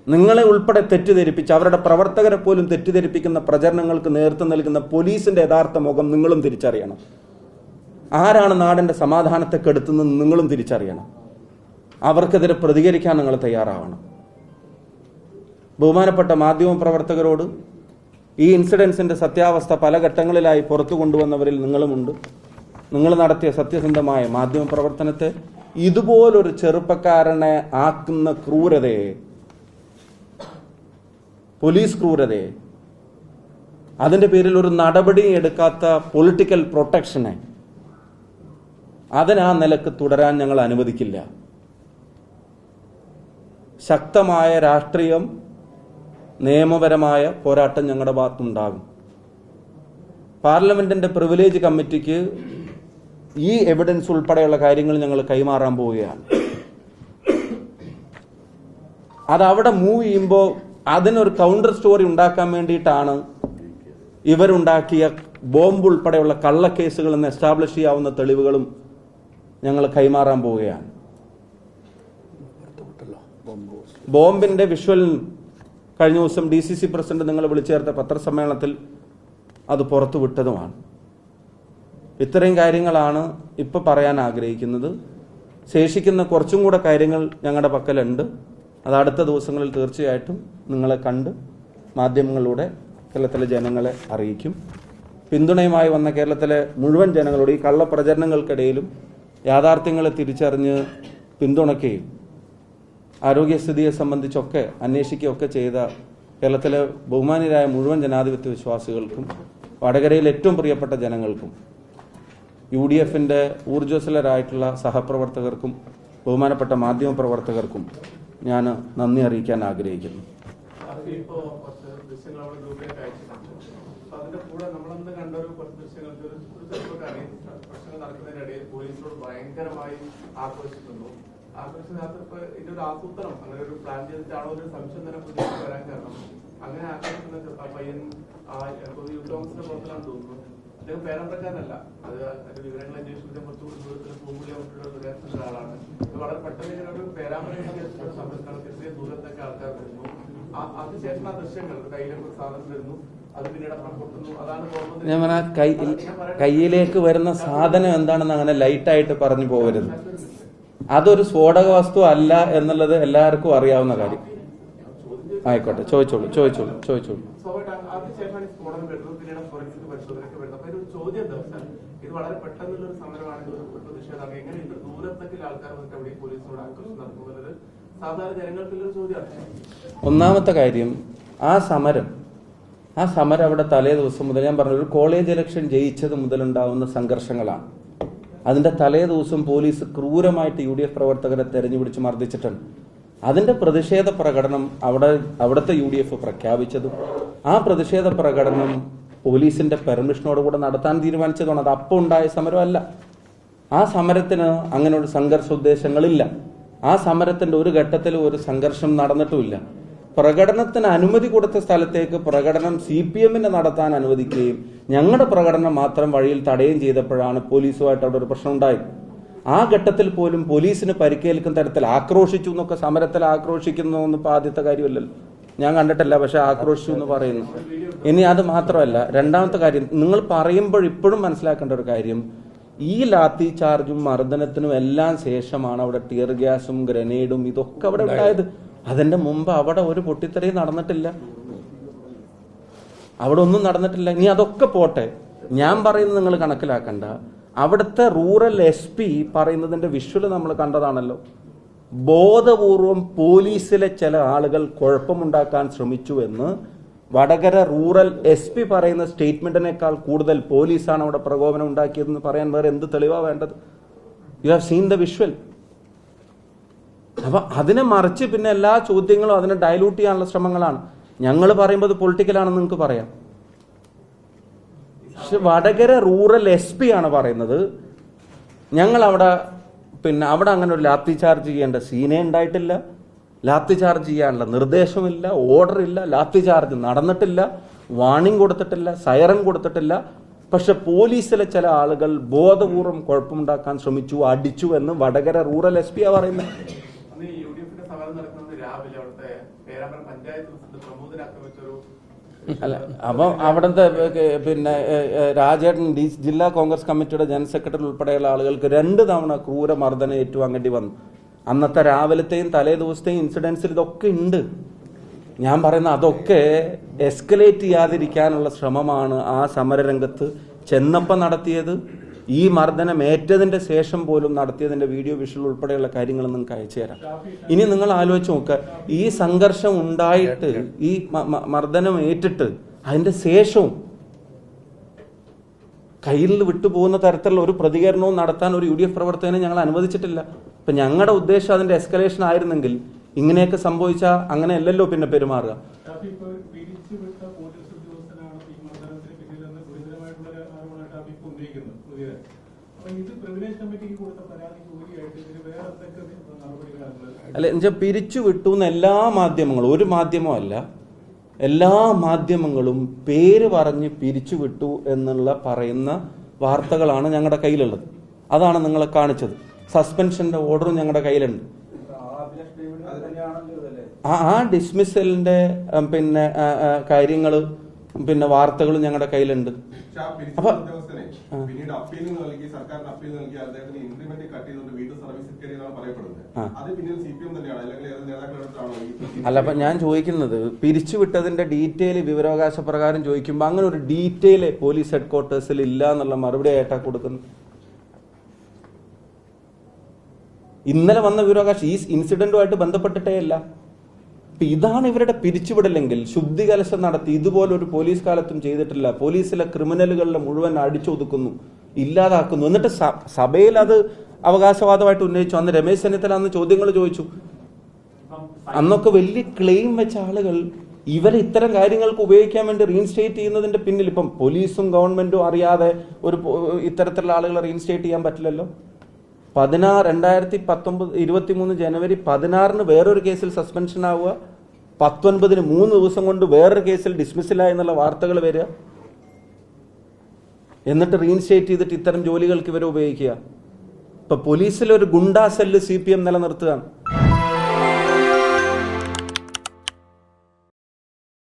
നിങ്ങളെ ഉൾപ്പെടെ തെറ്റിദ്ധരിപ്പിച്ച് അവരുടെ പ്രവർത്തകരെ പോലും തെറ്റിദ്ധരിപ്പിക്കുന്ന പ്രചരണങ്ങൾക്ക് നേതൃത്വം നൽകുന്ന പോലീസിന്റെ യഥാർത്ഥ മുഖം നിങ്ങളും തിരിച്ചറിയണം. ആരാണ് നാടിന്റെ സമാധാനത്തെ കെടുത്തുന്നത് നിങ്ങളും തിരിച്ചറിയണം. അവർക്കെതിരെ പ്രതികരിക്കാൻ നിങ്ങൾ തയ്യാറാവണം. ബഹുമാനപ്പെട്ട മാധ്യമ പ്രവർത്തകരോട് ഈ ഇൻസിഡൻസിന്റെ സത്യാവസ്ഥ പല ഘട്ടങ്ങളിലായി പുറത്തു കൊണ്ടുവന്നവരിൽ നിങ്ങളുമുണ്ട്. നിങ്ങൾ നടത്തിയ സത്യസന്ധമായ മാധ്യമ പ്രവർത്തനത്തെ ഇതുപോലൊരു ചെറുപ്പക്കാരനെ ആക്കുന്ന ക്രൂരതയെ, പോലീസ് ക്രൂരതയെ, അതിൻ്റെ പേരിൽ ഒരു നടപടി എടുക്കാത്ത പൊളിറ്റിക്കൽ പ്രൊട്ടക്ഷനെ, അതിനാ നിലക്ക് തുടരാൻ ഞങ്ങൾ അനുവദിക്കില്ല. ശക്തമായ രാഷ്ട്രീയം, നിയമപരമായ പോരാട്ടം ഞങ്ങളുടെ ഭാഗത്തുണ്ടാകും. പാർലമെന്റിന്റെ പ്രിവിലേജ് കമ്മിറ്റിക്ക് ഈ എവിഡൻസ് ഉൾപ്പെടെയുള്ള കാര്യങ്ങൾ ഞങ്ങൾ കൈമാറാൻ പോവുകയാണ്. അത് അവിടെ മൂവ് ചെയ്യുമ്പോൾ അതിനൊരു കൗണ്ടർ സ്റ്റോറി ഉണ്ടാക്കാൻ വേണ്ടിയിട്ടാണ് ഇവരുണ്ടാക്കിയ ബോംബ് ഉൾപ്പെടെയുള്ള കള്ളക്കേസുകൾ എന്ന് എസ്റ്റാബ്ലിഷ് ചെയ്യാവുന്ന തെളിവുകളും ഞങ്ങൾ കൈമാറാൻ പോവുകയാണ്. ബോംബിന്റെ വിഷ്വൽ കഴിഞ്ഞ ദിവസം DCC പ്രസിഡന്റ് നിങ്ങൾ വിളിച്ചു ചേർത്ത പത്രസമ്മേളനത്തിൽ അത് പുറത്തുവിട്ടതുമാണ്. ഇത്രയും കാര്യങ്ങളാണ് ഇപ്പോൾ പറയാൻ ആഗ്രഹിക്കുന്നത്. ശേഷിക്കുന്ന കുറച്ചും കൂടെ കാര്യങ്ങൾ ഞങ്ങളുടെ പക്കലുണ്ട്. അത് അടുത്ത ദിവസങ്ങളിൽ തീർച്ചയായിട്ടും നിങ്ങളെ കണ്ട് മാധ്യമങ്ങളിലൂടെ കേരളത്തിലെ ജനങ്ങളെ അറിയിക്കും. പിന്തുണയുമായി വന്ന കേരളത്തിലെ മുഴുവൻ ജനങ്ങളോട് ഈ കള്ളപ്രചരണങ്ങൾക്കിടയിലും യാഥാർത്ഥ്യങ്ങളെ തിരിച്ചറിഞ്ഞ് പിന്തുണയ്ക്കുകയും ആരോഗ്യസ്ഥിതിയെ സംബന്ധിച്ചൊക്കെ അന്വേഷിക്കുകയൊക്കെ ചെയ്ത കേരളത്തിലെ ബഹുമാന്യരായ മുഴുവൻ ജനാധിപത്യ വിശ്വാസികൾക്കും വടകരയിലെ ഏറ്റവും പ്രിയപ്പെട്ട ജനങ്ങൾക്കും UDFന്റെ ഊർജ്ജസ്വലരായിട്ടുള്ള സഹപ്രവർത്തകർക്കും ബഹുമാനപ്പെട്ട മാധ്യമ പ്രവർത്തകർക്കും ഞാൻ നന്ദി അറിയിക്കാൻ ആഗ്രഹിക്കുന്നു. ഇതിന്റെ ആസൂത്രണം അങ്ങനെ ഒരു പ്ലാൻ ചെയ്തിട്ടാണോ ഒരു സംശയം തന്നെ വരാൻ കാരണം അങ്ങനെ ആക്രമിക്കുന്ന പയ്യൻ തോമസിന്റെ പുറത്തിലാണ് തോന്നുന്നു. അദ്ദേഹം പേരമ്പരക്കാരനല്ല. അത് വിവരങ്ങൾ അന്വേഷിക്കുന്ന കുറച്ചുകൂടി ദൂരത്തിൽ പൂങ്കുളിയുള്ള ഒരാളാണ്. വളരെ പെട്ടെന്ന് ഇങ്ങനെ ഒരു പേരാമ്പരയുടെ സമയത്താണ് എത്രയും ദൂരത്തൊക്കെ ആൾക്കാർ വരുന്നു. അതിനുശേഷം ആ ദൃശ്യങ്ങൾ കയ്യിലേക്ക് സാധനം വരുന്നു, അത് പിന്നീട് പൊട്ടുന്നു. അതാണ് ഞാൻ പറഞ്ഞ കയ്യിലേക്ക് വരുന്ന സാധനം എന്താണെന്ന് അങ്ങനെ ലൈറ്റായിട്ട് പറഞ്ഞു പോകരുത്. അതൊരു സ്ഫോടക വസ്തു അല്ല എന്നുള്ളത് എല്ലാവർക്കും അറിയാവുന്ന കാര്യം. ആയിക്കോട്ടെ, ചോദിച്ചോളൂ. ഇത് വളരെ പെട്ടെന്നുള്ള ഒരു സമരമാണ്, പ്രതിഷേധമാണ്. എങ്ങനെ ഇത് ദൂരത്തേക്ക് ആൾക്കാർ വന്നിട്ട് അവിടെ പോലീസിനോട് ആക്രമണം നടത്തുന്നത് സാധാരണ ജനങ്ങൾക്കുള്ളൊരു ചോദ്യമാണ്. ഒന്നാമത്തെ കാര്യം, ആ സമരം അവിടെ തലേ ദിവസം മുതൽ ഞാൻ പറഞ്ഞു, ഒരു കോളേജ് ഇലക്ഷൻ ജയിച്ചത് മുതലുണ്ടാവുന്ന സംഘർഷങ്ങളാണ്. അതിന്റെ തലേ ദിവസം പോലീസ് ക്രൂരമായിട്ട് UDF പ്രവർത്തകരെ തെരഞ്ഞുപിടിച്ച് മർദ്ദിച്ചിട്ടുണ്ട്. അതിന്റെ പ്രതിഷേധ പ്രകടനം അവിടുത്തെ UDF പ്രഖ്യാപിച്ചതും ആ പ്രതിഷേധ പ്രകടനം പോലീസിന്റെ പെർമിഷനോടുകൂടെ നടത്താൻ തീരുമാനിച്ചതാണ്. അത് അപ്പോൾ ഉണ്ടായ സമരമല്ല. ആ സമരത്തിന് അങ്ങനെ ഒരു സംഘർഷ ഉദ്ദേശങ്ങളില്ല. ആ സമരത്തിന്റെ ഒരു ഘട്ടത്തിലും ഒരു സംഘർഷം നടന്നിട്ടുമില്ല. പ്രകടനത്തിന് അനുമതി കൊടുത്ത സ്ഥലത്തേക്ക് പ്രകടനം CPMനെ നടത്താൻ അനുവദിക്കുകയും ഞങ്ങളുടെ പ്രകടനം മാത്രം വഴിയിൽ തടയുകയും ചെയ്തപ്പോഴാണ് പോലീസുമായിട്ട് അവിടെ ഒരു പ്രശ്നം ഉണ്ടായത്. ആ ഘട്ടത്തിൽ പോലും പോലീസിന് പരിക്കേൽക്കുന്ന തരത്തിൽ ആക്രോശിച്ചു എന്നൊക്കെ സമരത്തിൽ ആക്രോശിക്കുന്നതൊന്നും ഇപ്പോൾ ആദ്യത്തെ കാര്യമല്ലല്ലോ, ഞാൻ കണ്ടിട്ടില്ല. പക്ഷെ ആക്രോശിച്ചു എന്ന് പറയുന്നു. ഇനി അത് മാത്രമല്ല, രണ്ടാമത്തെ കാര്യം, നിങ്ങൾ പറയുമ്പോൾ ഇപ്പോഴും മനസ്സിലാക്കേണ്ട ഒരു കാര്യം, ഈ ലാത്തി ചാർജും മർദ്ദനത്തിനും എല്ലാം ശേഷമാണ് അവിടെ ടിയർ ഗ്യാസും ഗ്രനേഡും ഇതൊക്കെ അവിടെ ഉണ്ടായത്. അതിന്റെ മുമ്പ് അവിടെ ഒരു പൊട്ടിത്തെറിയും നടന്നിട്ടില്ല, അവിടെ ഒന്നും നടന്നിട്ടില്ല. ഇനി അതൊക്കെ പോട്ടെ, ഞാൻ പറയുന്നത് നിങ്ങൾ കണക്കിലാക്കണ്ട. അവിടുത്തെ റൂറൽ SP പറയുന്നതിന്റെ വിഷ്വൽ നമ്മൾ കണ്ടതാണല്ലോ. ബോധപൂർവം പോലീസിലെ ചില ആളുകൾ കുഴപ്പമുണ്ടാക്കാൻ ശ്രമിച്ചു എന്ന് വടകര റൂറൽ SP പറയുന്ന സ്റ്റേറ്റ്മെന്റിനേക്കാൾ കൂടുതൽ പോലീസാണ് അവിടെ പ്രകോപനം ഉണ്ടാക്കിയതെന്ന് പറയാൻ വേറെ എന്ത് തെളിവാണ് വേണ്ടത്? You have seen the visual. അപ്പൊ അതിനെ മറിച്ച് പിന്നെ എല്ലാ ചോദ്യങ്ങളും അതിനെ ഡയലൂട്ട് ചെയ്യാനുള്ള ശ്രമങ്ങളാണ്. ഞങ്ങൾ പറയുമ്പോൾ അത് പൊളിറ്റിക്കലാണെന്ന് നിങ്ങൾക്ക് പറയാം. പക്ഷെ വടകര റൂറൽ SP ആണ് പറയുന്നത് ഞങ്ങൾ അവിടെ അങ്ങനെ ഒരു ലാത്തി ചാർജ് ചെയ്യേണ്ട സീനേ ഉണ്ടായിട്ടില്ല, ലാത്തി ചാർജ് ചെയ്യാനുള്ള നിർദ്ദേശമില്ല, ഓർഡർ ഇല്ല, ലാത്തി ചാർജ് നടന്നിട്ടില്ല, വാണിംഗ് കൊടുത്തിട്ടില്ല, സൈറൻ കൊടുത്തിട്ടില്ല. പക്ഷെ പോലീസിലെ ചില ആളുകൾ ബോധപൂർവം കുഴപ്പമുണ്ടാക്കാൻ ശ്രമിച്ചു, അടിച്ചു എന്ന് വടകര റൂറൽ SP പറയുന്നത്. ഇന്ന് UDF-ന്റെ സമരം നടക്കുന്നത് രാവിലെ അവിടുത്തെ പേരാമ്പ്ര പഞ്ചായത്ത് പ്രസിഡന്റ് പ്രമോദിനെ ആക്രമിച്ചൊരു അല്ല, അപ്പം അവിടുത്തെ പിന്നെ രാജേട്ടൻ ജില്ലാ കോൺഗ്രസ് കമ്മിറ്റിയുടെ ജനറൽ സെക്രട്ടറി ഉൾപ്പെടെയുള്ള ആളുകൾക്ക് 2 തവണ ക്രൂരമർദ്ദനം ഏറ്റുവാങ്ങേണ്ടി വന്നു. അന്നത്തെ രാവിലത്തെയും തലേ ദിവസത്തെയും ഇൻസിഡൻസിൽ ഇതൊക്കെ ഉണ്ട്. ഞാൻ പറയുന്ന അതൊക്കെ എസ്കലേറ്റ് ചെയ്യാതിരിക്കാനുള്ള ശ്രമമാണ് ആ സമരരംഗത്ത് ചെന്നപ്പം നടത്തിയത്. ഈ മർദ്ദനം ഏറ്റതിന്റെ ശേഷം പോലും നടത്തിയതിന്റെ വീഡിയോ വിഷ്വൽ ഉൾപ്പെടെയുള്ള കാര്യങ്ങൾ നിങ്ങൾക്ക് അയച്ചു തരാം. ഇനി നിങ്ങൾ ആലോചിച്ച് നോക്കുക, ഈ സംഘർഷം ഉണ്ടായിട്ട് ഈ മർദ്ദനം ഏറ്റിട്ട് അതിന്റെ ശേഷവും കയ്യിൽ വിട്ടുപോകുന്ന തരത്തിലുള്ള ഒരു പ്രതികരണവും നടത്താൻ ഒരു UDF പ്രവർത്തകനെ ഞങ്ങൾ അനുവദിച്ചിട്ടില്ല. ഇപ്പൊ ഞങ്ങളുടെ ഉദ്ദേശം അതിന്റെ എസ്കലേഷൻ ആയിരുന്നെങ്കിൽ ഇങ്ങനെയൊക്കെ സംഭവിച്ചാൽ അങ്ങനെയല്ലല്ലോ പിന്നെ പെരുമാറുക. അല്ല, എന്നുവെച്ചാൽ പിരിച്ചു വിട്ടു എന്ന് എല്ലാ മാധ്യമങ്ങളും, ഒരു മാധ്യമം അല്ല, എല്ലാ മാധ്യമങ്ങളും പേര് പറഞ്ഞ് പിരിച്ചു വിട്ടു എന്നുള്ള പറയുന്ന വാർത്തകളാണ് ഞങ്ങളുടെ കയ്യിലുള്ളത്. അതാണ് നിങ്ങളെ കാണിച്ചത്. സസ്പെൻഷന്റെ ഓർഡറും ഞങ്ങളുടെ കയ്യിലുണ്ട്. ആ ഡിസ്മിസലിന്റെ പിന്നെ കാര്യങ്ങൾ പിന്നെ വാർത്തകളും ഞങ്ങളുടെ കയ്യിലുണ്ട്. അപ്പൊ അല്ല, അപ്പൊ ഞാൻ ചോദിക്കുന്നത് പിരിച്ചുവിട്ടതിന്റെ ഡീറ്റെയിൽ വിവരാവകാശ പ്രകാരം ചോദിക്കുമ്പോൾ അങ്ങനെ ഒരു ഡീറ്റെയിൽ പോലീസ് ഹെഡ്ക്വാർട്ടേഴ്സിൽ ഇല്ല എന്നുള്ള മറുപടി ആയിട്ടാ കൊടുക്കുന്നത്. ഇന്നലെ വന്ന വിവരാവകാശം ഈ ഇൻസിഡന്റുമായിട്ട് ബന്ധപ്പെട്ടിട്ടേ അല്ല. ഇതാണ് ഇവരുടെ പിരിച്ചുവിടലെങ്കിൽ ശുദ്ധികലശം നടത്തി ഇതുപോലൊരു പോലീസ് കാലത്തും ചെയ്തിട്ടില്ല. പോലീസിലെ ക്രിമിനലുകളുടെ മുഴുവൻ അടിച്ചൊതുക്കുന്നു, ഇല്ലാതാക്കുന്നു. എന്നിട്ട് സഭയിൽ അത് അവകാശവാദമായിട്ട് ഉന്നയിച്ചു. അന്ന് രമേശ് ചെന്നിത്തല അന്ന് ചോദ്യങ്ങൾ ചോദിച്ചു. അന്നൊക്കെ വലിയ ക്ലെയിം വെച്ച ആളുകൾ ഇവരെ ഇത്തരം കാര്യങ്ങൾക്ക് ഉപയോഗിക്കാൻ വേണ്ടി റീഇൻസ്റ്റേറ്റ് ചെയ്യുന്നതിന്റെ പിന്നിൽ ഇപ്പം പോലീസും ഗവൺമെന്റും അറിയാതെ ഒരു ഇത്തരത്തിലുള്ള ആളുകളെ റീഇൻസ്റ്റേറ്റ് ചെയ്യാൻ പറ്റില്ലല്ലോ. 2023 ജനുവരി 16 വേറൊരു കേസിൽ സസ്പെൻഷൻ ആവുക, 19 3 ദിവസം കൊണ്ട് വേറൊരു കേസിൽ ഡിസ്മിസിലായി എന്നുള്ള വാർത്തകൾ വരിക, എന്നിട്ട് റീഇൻസ്റ്റേറ്റ് ചെയ്തിട്ട് ഇത്തരം ജോലികൾക്ക് ഇവരെ ഉപയോഗിക്കുക. ഇപ്പൊ പോലീസിലൊരു ഗുണ്ടാ സെല്ല് CPM നിലനിർത്തുകയാണ്.